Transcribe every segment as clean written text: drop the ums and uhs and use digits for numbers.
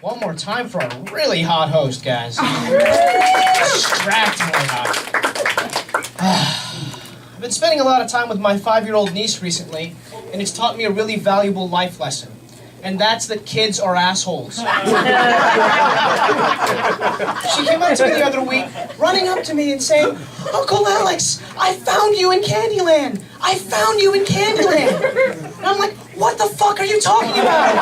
One more time for a really hot host, guys. Distractingly hot. I've been spending a lot of time with my 5-year-old niece recently, and it's taught me a really valuable life lesson. And that's that kids are assholes. She came up to me the other week, running up to me and saying, "Uncle Alex, I found you in Candyland! I found you in Candyland!" And I'm like, "What the fuck are you talking about?"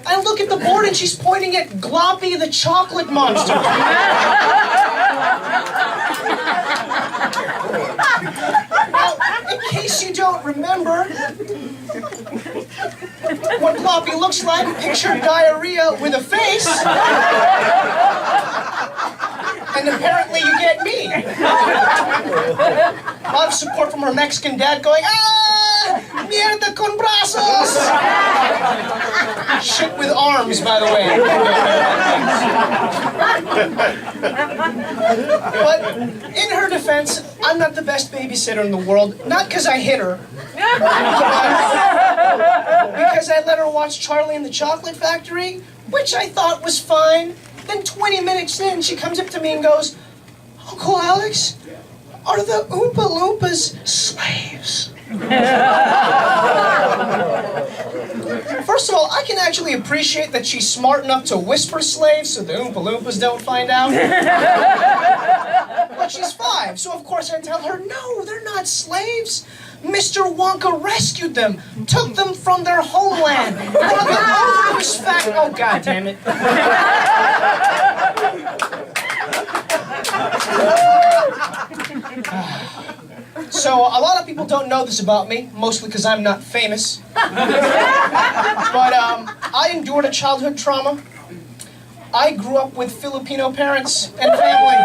I look at the board and she's pointing at Gloppy the chocolate monster. Now, in case you don't remember, what Gloppy looks like, picture diarrhea with a face. And apparently you get me. A lot of support from her Mexican dad going, "Ah! Mierda con brazos!" Shit with arms, by the way. But in her defense, I'm not the best babysitter in the world. Not because I hit her. Because I let her watch Charlie and the Chocolate Factory, which I thought was fine. Then 20 minutes in, she comes up to me and goes, "Uncle Alex, are the Oompa Loompas slaves?" First of all, I can actually appreciate that she's smart enough to whisper slaves so the Oompa Loompas don't find out. But she's 5, so of course I tell her, "No, they're not slaves. Mr. Wonka rescued them, took them from their homeland, brought them over to his factory." Oh, God damn it. So, a lot of people don't know this about me, mostly because I'm not famous. But I endured a childhood trauma. I grew up with Filipino parents and family.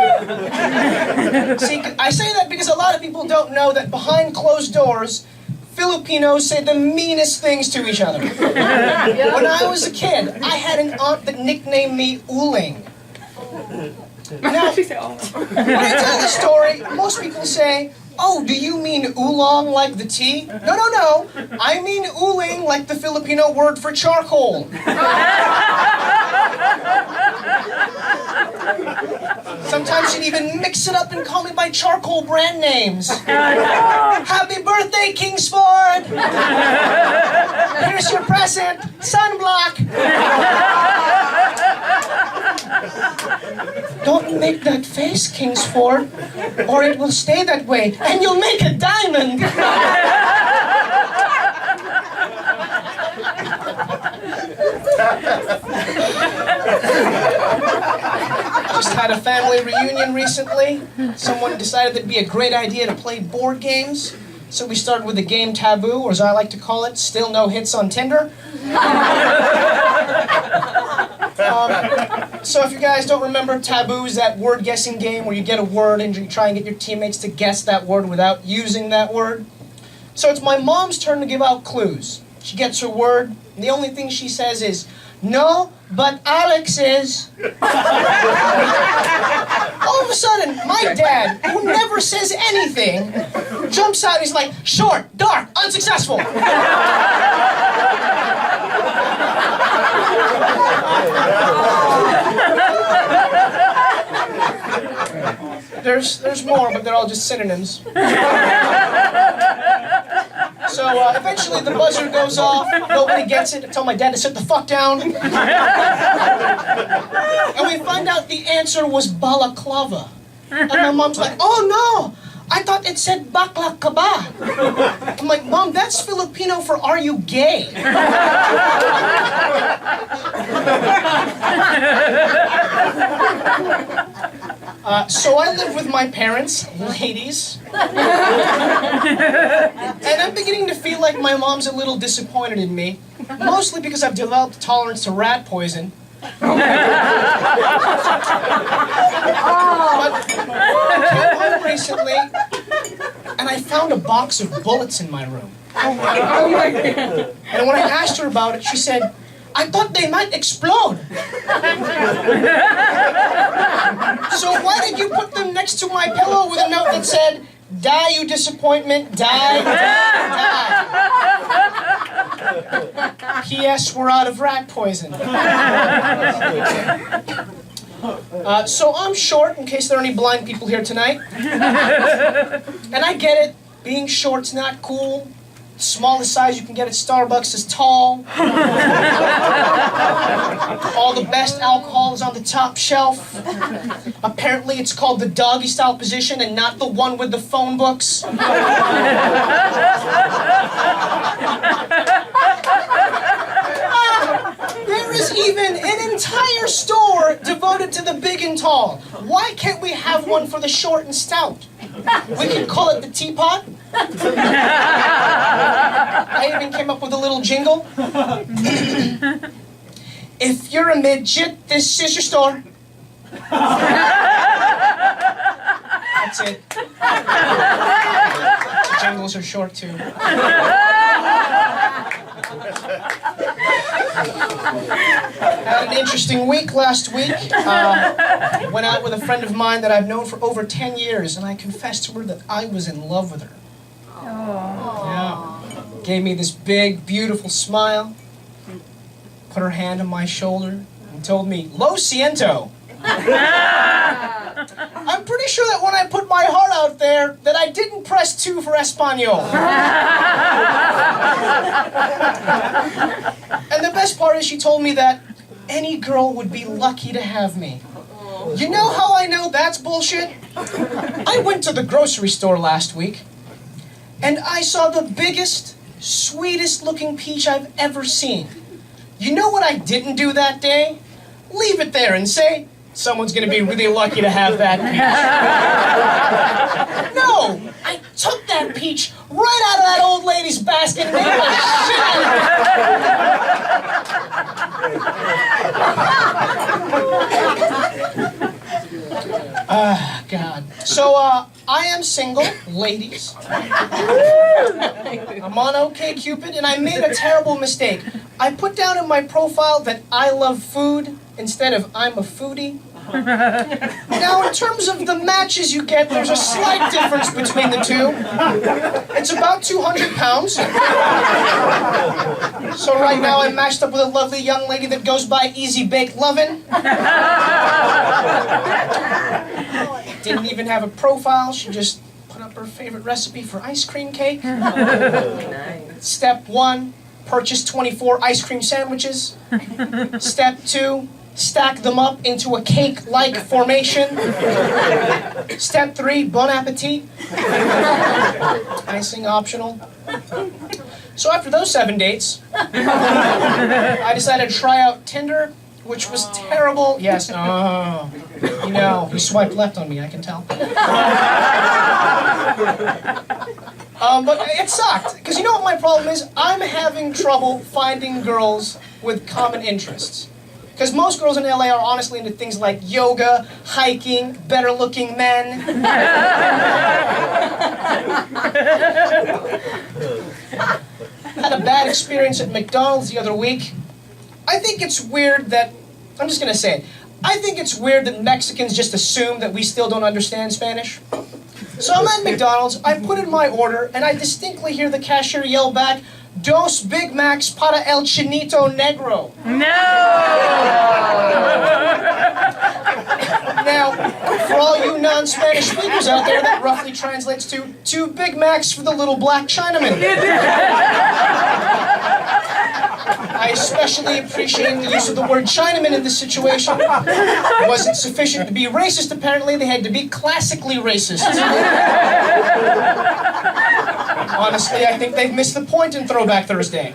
See, I say that because a lot of people don't know that behind closed doors, Filipinos say the meanest things to each other. When I was a kid, I had an aunt that nicknamed me Uling. Now, when I tell the story, most people say, "Oh, do you mean oolong like the tea?" No, no, no. I mean uling like the Filipino word for charcoal. Sometimes she'd even mix it up and call me by charcoal brand names. "Happy birthday, Kingsford! Here's your present, sunblock!" "Don't make that face, Kingsford, or it will stay that way, and you'll make a diamond!" Just had a family reunion recently. Someone decided it'd be a great idea to play board games. So we started with the game Taboo, or as I like to call it, still no hits on Tinder. So if you guys don't remember, Taboo is that word guessing game where you get a word and you try and get your teammates to guess that word without using that word. So it's my mom's turn to give out clues. She gets her word, and the only thing she says is, "No, but Alex is." All of a sudden, my dad, who never says anything, jumps out and he's like, "Short, dark, unsuccessful." There's more, but they're all just synonyms. So eventually the buzzer goes off, nobody gets it. I tell my dad to sit the fuck down. And we find out the answer was balaclava. And my mom's like, "Oh no, I thought it said baklakaba." I'm like, "Mom, that's Filipino for are you gay?" So I live with my parents, ladies. And I'm beginning to feel like my mom's a little disappointed in me. Mostly because I've developed a tolerance to rat poison. But I came home recently and I found a box of bullets in my room. And when I asked her about it, she said, "I thought they might explode." "So why did you put them next to my pillow with a note that said, 'Die, you disappointment, die, die, die'?" P.S. We're out of rat poison. So I'm short, in case there are any blind people here tonight. And I get it. Being short's not cool. The smallest size you can get at Starbucks is tall. All the best alcohol is on the top shelf. Apparently it's called the doggy style position and not the one with the phone books. There is even an entire store devoted to the big and tall. Why can't we have one for the short and stout? We could call it the teapot. I even came up with a little jingle. If you're a midget, this is your store. That's it. Jingles are short too. Had an interesting week last week. Went out with a friend of mine that I've known for over 10 years, and I confessed to her that I was in love with her. Yeah. Gave me this big, beautiful smile, put her hand on my shoulder, and told me, "Lo siento." I'm pretty sure that when I put my heart out there, that I didn't press 2 for Espanol. And the best part is she told me that any girl would be lucky to have me. You know how I know that's bullshit? I went to the grocery store last week, and I saw the biggest, sweetest looking peach I've ever seen. You know what I didn't do that day? Leave it there and say, someone's gonna be really lucky to have that peach. No! I took that peach right out of that old lady's basket and made the shit out of it. God. So, I am single, ladies. I'm on OkCupid, and I made a terrible mistake. I put down in my profile that I love food instead of I'm a foodie. Now, in terms of the matches you get, there's a slight difference between the two. It's about 200 pounds. So right now I'm matched up with a lovely young lady that goes by Easy Bake Lovin'. Didn't even have a profile. She just put up her favorite recipe for ice cream cake. Step 1, purchase 24 ice cream sandwiches. Step 2, stack them up into a cake-like formation. Step 3, bon appetit. Icing optional. So after those 7 dates, I decided to try out Tinder, which was terrible. Yes, oh, you know, he swiped left on me, I can tell. But it sucked, because you know what my problem is? I'm having trouble finding girls with common interests. Because most girls in LA are honestly into things like yoga, hiking, better-looking men. Had a bad experience at McDonald's the other week. I think it's weird that, I'm just going to say it, I think it's weird that Mexicans just assume that we still don't understand Spanish. So I'm at McDonald's, I put in my order, and I distinctly hear the cashier yell back, "Dos Big Macs para el Chinito Negro." Now, for all you non-Spanish speakers out there, that roughly translates to 2 Big Macs for the little black Chinaman. I especially appreciate the use of the word Chinaman in this situation. It wasn't sufficient to be racist, apparently. They had to be classically racist. Honestly, I think they've missed the point in Throwback Thursday.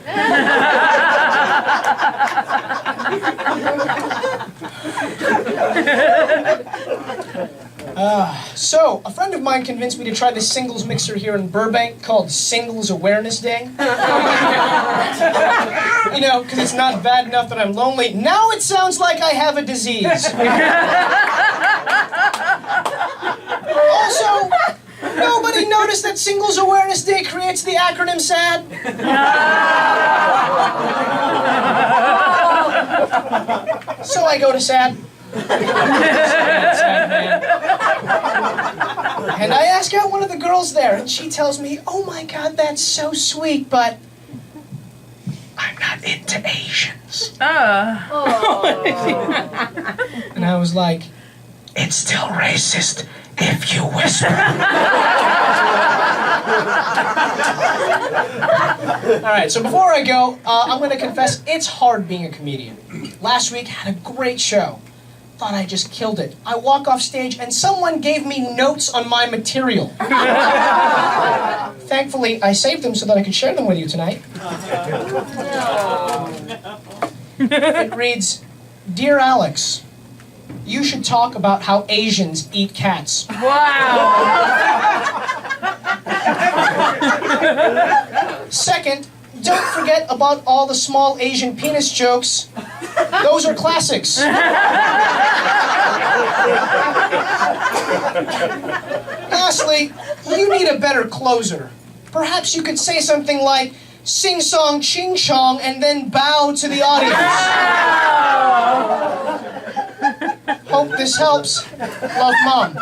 So, a friend of mine convinced me to try this singles mixer here in Burbank called Singles Awareness Day. You know, because it's not bad enough that I'm lonely. Now it sounds like I have a disease. Also, nobody noticed that Singles Awareness Day creates the acronym SAD? So I go to SAD. Sad man. And I ask out one of the girls there, and she tells me, "Oh my God, that's so sweet, but I'm not into Asians. Oh. And I was like, it's still racist if you whisper. All right, so before I go, I'm going to confess it's hard being a comedian. Last week, had a great show. Thought I just killed it. I walk off stage and someone gave me notes on my material. Thankfully, I saved them so that I could share them with you tonight. It reads, Dear Alex, you should talk about how Asians eat cats. Second, don't forget about all the small Asian penis jokes. Those are classics. Lastly, you need a better closer. Perhaps you could say something like, sing song ching chong, and then bow to the audience. Hope this helps. Love, Mom.